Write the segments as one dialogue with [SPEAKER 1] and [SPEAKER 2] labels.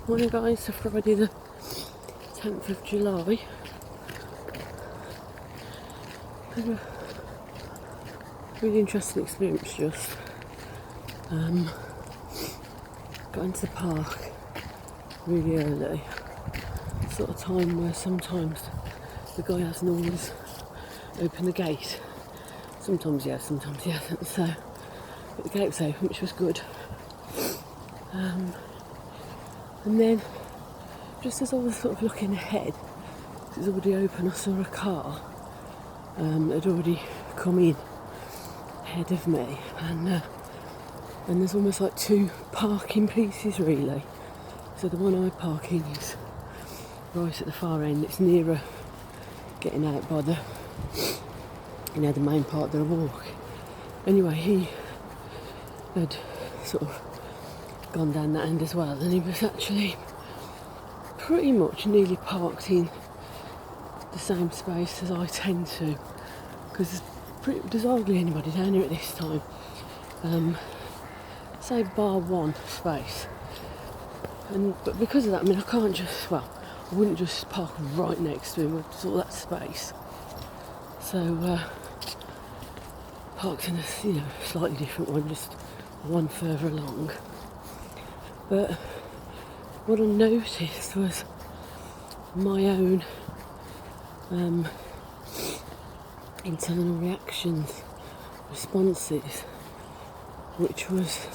[SPEAKER 1] Morning guys, so Friday the 10th of July. Had a really interesting experience just. Got into the park really early. Sort of time where sometimes the guy hasn't always opened the gate. Sometimes he has, sometimes he hasn't. So, but the gate was open, which was good. And then, just as I was sort of looking ahead, it was already open, I saw a car had already come in ahead of me, and there's almost like two parking pieces really. So the one I park in is right at the far end. It's nearer getting out by the main part that I walk. Anyway, he had sort of gone down that end as well, and he was actually pretty much nearly parked in the same space as I tend to, because there's hardly anybody down here at this time. Say bar one space, but because of that, I mean, I wouldn't just park right next to him with all that space. So parked in a slightly different one, just one further along. But what I noticed was my own internal reactions, responses, which was,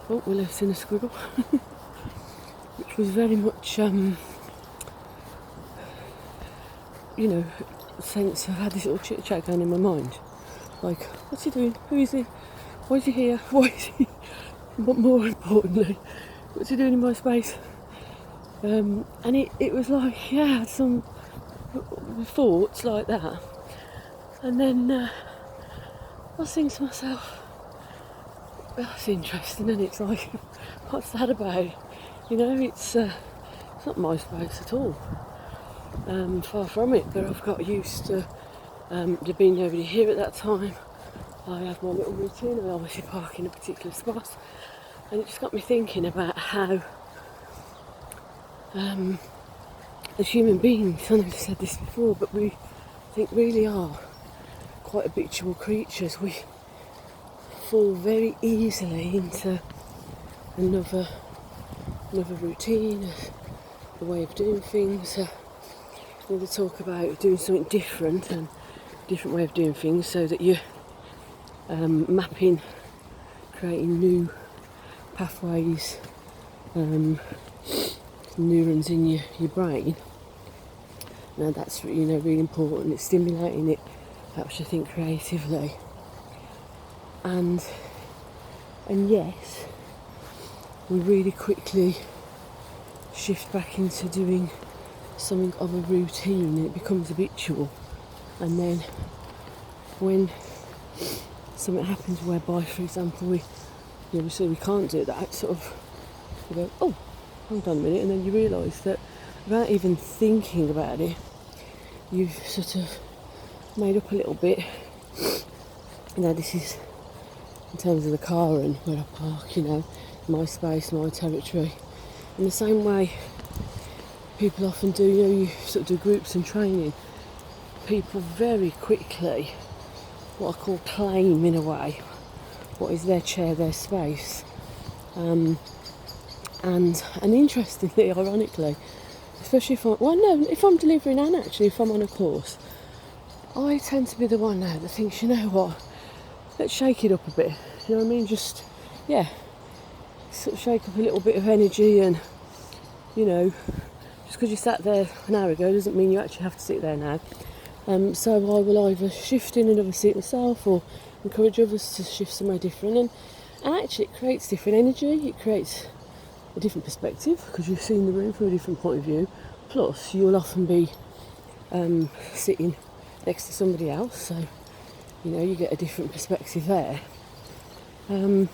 [SPEAKER 1] oh, Willow's seen a squirrel, which was very much, sense of, I had this little chit chat going in my mind, like, what's he doing? Who is he? Why is he here? Why is he? But more importantly, what's he doing in my space? And it was like, yeah, I had some thoughts like that. And then I was thinking to myself, that's interesting, and it's like, what's that about? It's not my space at all. Far from it, but I've got used to there being nobody here at that time. I have my little routine, I obviously park in a particular spot, and it just got me thinking about how as human beings, I know I've said this before, but we really are quite habitual creatures. We fall very easily into another routine, a way of doing things. They talk about doing something different and different way of doing things, so that you're mapping, creating new pathways, neurons in your brain. Now that's really important. It's stimulating, it helps you think creatively, and yes, we really quickly shift back into doing something of a routine, and it becomes habitual. And then when something happens whereby, for example, we say we can't do that, sort of, you go, oh, hold on a minute, and then you realise that without even thinking about it, you've sort of made up a little bit. This is in terms of the car and where I park, my space, my territory. In the same way people often do, you sort of do groups and training, people very quickly, what I call claim, in a way, what is their chair, their space. And interestingly, ironically, especially if I'm delivering, and actually if I'm on a course, I tend to be the one now that thinks, you know what, let's shake it up a bit. You know what I mean? Just, sort of shake up a little bit of energy, and, just because you sat there an hour ago doesn't mean you actually have to sit there now. So I will either shift in another seat myself, or encourage others to shift somewhere different. And actually it creates different energy, it creates a different perspective, because you've seen the room from a different point of view. Plus, you'll often be sitting next to somebody else, so you get a different perspective there. And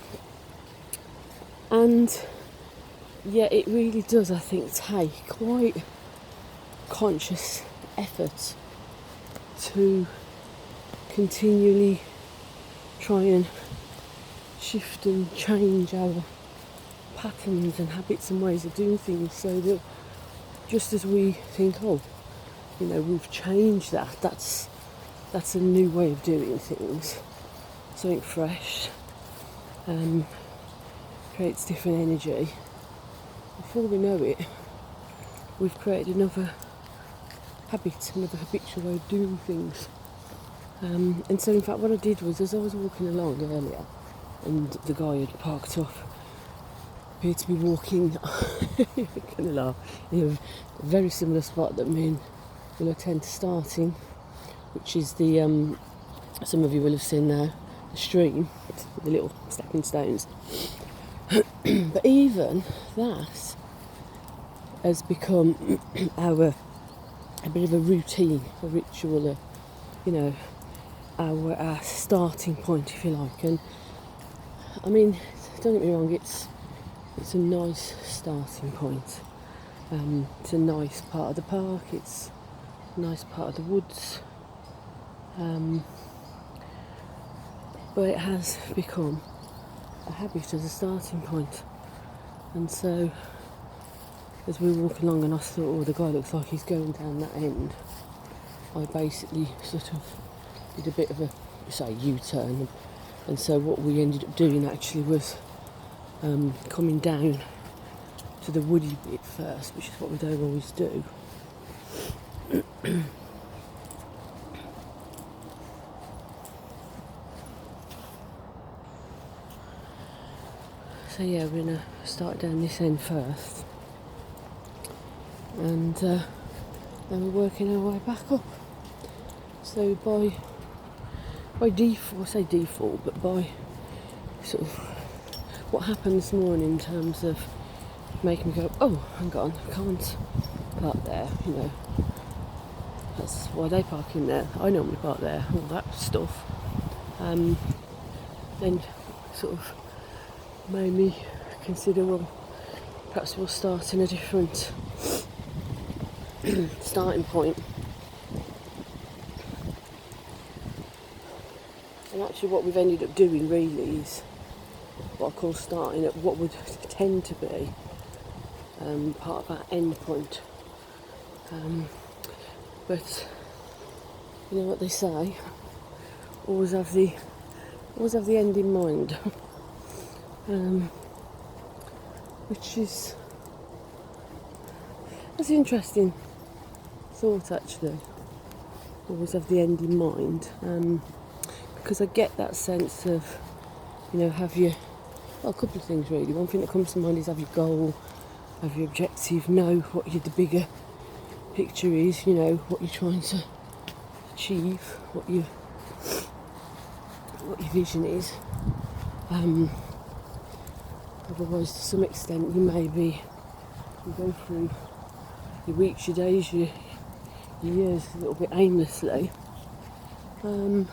[SPEAKER 1] yeah, it really does, I think, take quite conscious effort to continually try and shift and change our patterns and habits and ways of doing things, so that just as we think, oh, you know, we've changed that's a new way of doing things, something fresh, creates different energy. Before we know it, we've created another habit, another habitual way of doing things. And so in fact what I did was, as I was walking along earlier, and the guy had parked off, appeared to be walking you're gonna laugh, in a very similar spot that me and Willow tend to start in, which is the some of you will have seen there, the stream, the little stepping stones. But even that has become a bit of a routine, a ritual, you know, our starting point, if you like. And I mean, don't get me wrong, it's a nice starting point. It's a nice part of the park, it's a nice part of the woods, but it has become a habit as a starting point. And so as we walk along and I thought, oh, the guy looks like he's going down that end, I basically sort of did a bit of a, say, U-turn. And so what we ended up doing actually was coming down to the woody bit first, which is what we don't always do. So yeah, we're going to start down this end first, and then we're working our way back up. So by default, I say default, but by sort of what happened this morning in terms of making me go, oh, hang on, I can't park there, you know, that's why they park in there, I normally park there, all that stuff. Then sort of made me consider, well, perhaps we'll start in a different starting point. And actually what we've ended up doing really is what I call starting at what would tend to be part of our end point. But you know what they say, always have the end in mind. Which is, that's an interesting thought actually, always have the end in mind, because I get that sense of, you know, have you, well, a couple of things really. One thing that comes to mind is have your goal, have your objective, know what the bigger picture is, you know, what you're trying to achieve, what your vision is. Otherwise, to some extent, you go through your weeks, your days, your years a little bit aimlessly. But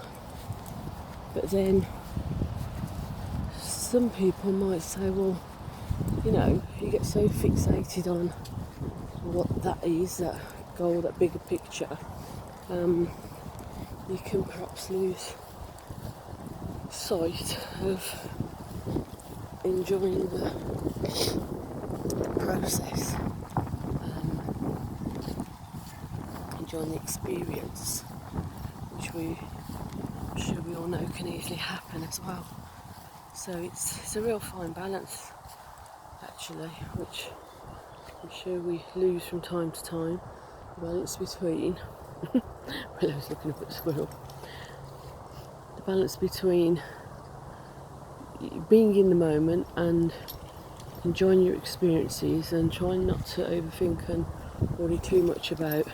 [SPEAKER 1] then some people might say, well, you know, you get so fixated on what that is, that goal, that bigger picture, you can perhaps lose sight of enjoying the process, enjoying the experience, which I'm sure we all know can easily happen as well. So it's a real fine balance actually, which I'm sure we lose from time to time. The balance between well, I was looking up at the squirrel. The balance between being in the moment and enjoying your experiences and trying not to overthink and worry too much about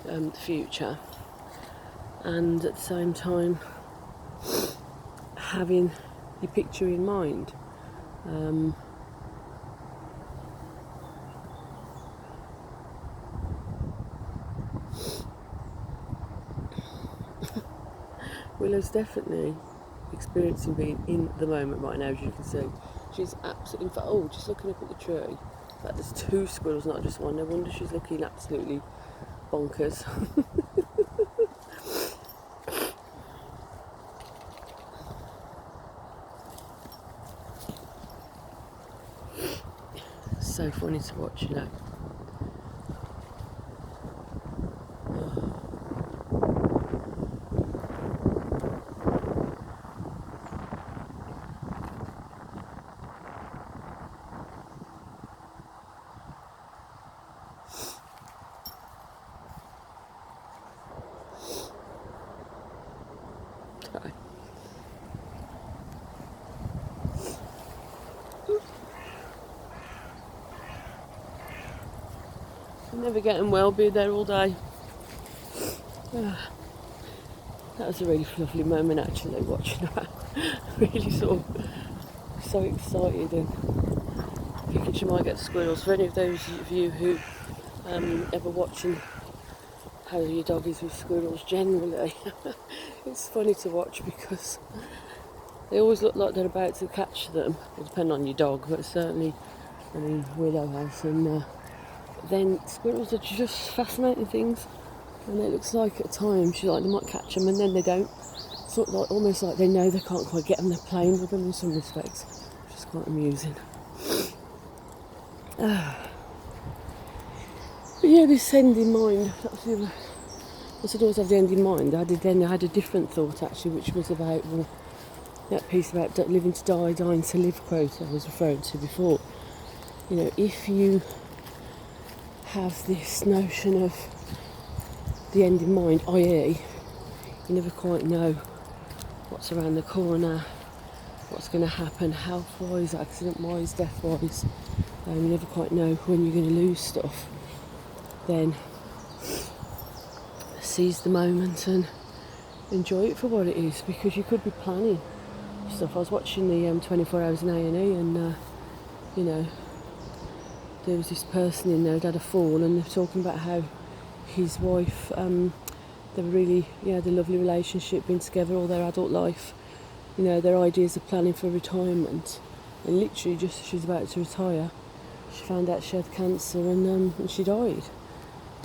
[SPEAKER 1] the future, and at the same time having your picture in mind. Willow's definitely experiencing being in the moment right now, as you can see. She's absolutely, in fact, oh, just looking up at the tree. In fact, there's two squirrels, not just one. No wonder she's looking absolutely bonkers. It's so funny to watch, you know. Never getting well, be there all day. That was a really lovely moment actually, watching her. Really sort of so excited and thinking she might get squirrels. For any of those of you who ever watching how your dog is with squirrels generally, it's funny to watch because they always look like they're about to catch them. It depends on your dog, but certainly, I mean, Willow has, and then squirrels are just fascinating things, and it looks like at times they might catch them and then they don't. Sort of like almost like they know they can't quite get them. They're playing with them in some respects, which is quite amusing. But yeah, this end in mind. That's the other. I said always have the end in mind. I had a different thought actually, which was about that piece about living to die, dying to live quote I was referring to before. You know, if you have this notion of the end in mind, i.e. you never quite know what's around the corner, what's going to happen, health-wise, accident-wise, death-wise, you never quite know when you're going to lose stuff, then seize the moment and enjoy it for what it is, because you could be planning stuff. I was watching the 24 Hours in A&E and you know, there was this person in there who'd had a fall, and they're talking about how his wife, they were really, had a lovely relationship, been together all their adult life, you know, their ideas of planning for retirement, and literally just as she was about to retire, she found out she had cancer and she died.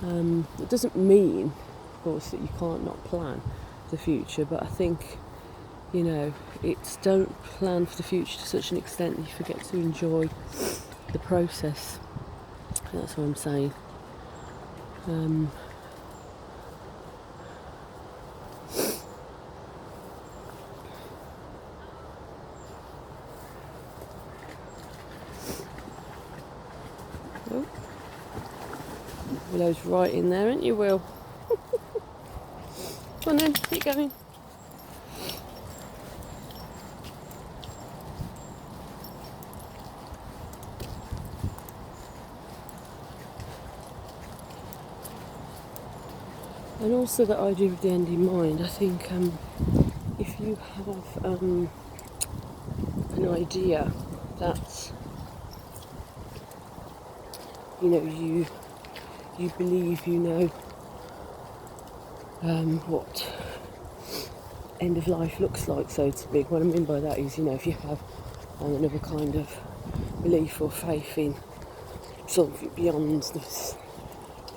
[SPEAKER 1] It doesn't mean, of course, that you can't not plan for the future, but I think, you know, it's don't plan for the future to such an extent that you forget to enjoy the process. That's what I'm saying. Oh. Willow's right in there, aren't you, Will? Come on then, keep going. And also that idea of the end in mind, I think if you have an idea that, you know, you believe you know what end of life looks like, so to speak. What I mean by that is, you know, if you have another kind of belief or faith in something beyond the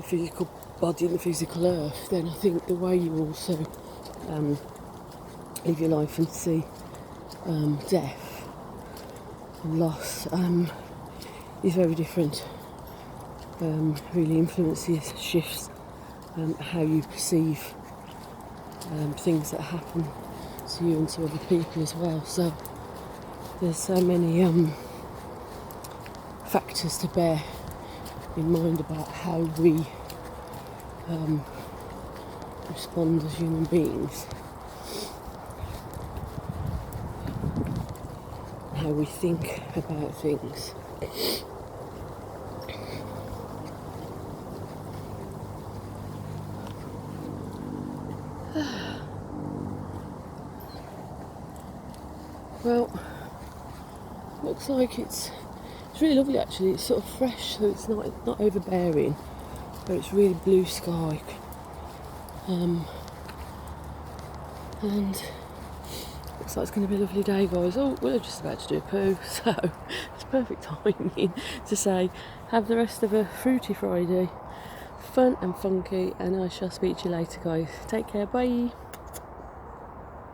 [SPEAKER 1] physical body and the physical earth, then I think the way you also live your life and see death and loss is very different. Really influences, shifts how you perceive things that happen to you and to other people as well. So there's so many factors to bear in mind about how we respond as human beings, how we think about things. Well, looks like it's really lovely actually. It's sort of fresh, so it's not overbearing, but it's really blue sky. And looks like it's going to be a lovely day, guys. Oh, we're just about to do a poo, so it's perfect timing to say have the rest of a fruity Friday, fun and funky, and I shall speak to you later, guys. Take care, bye.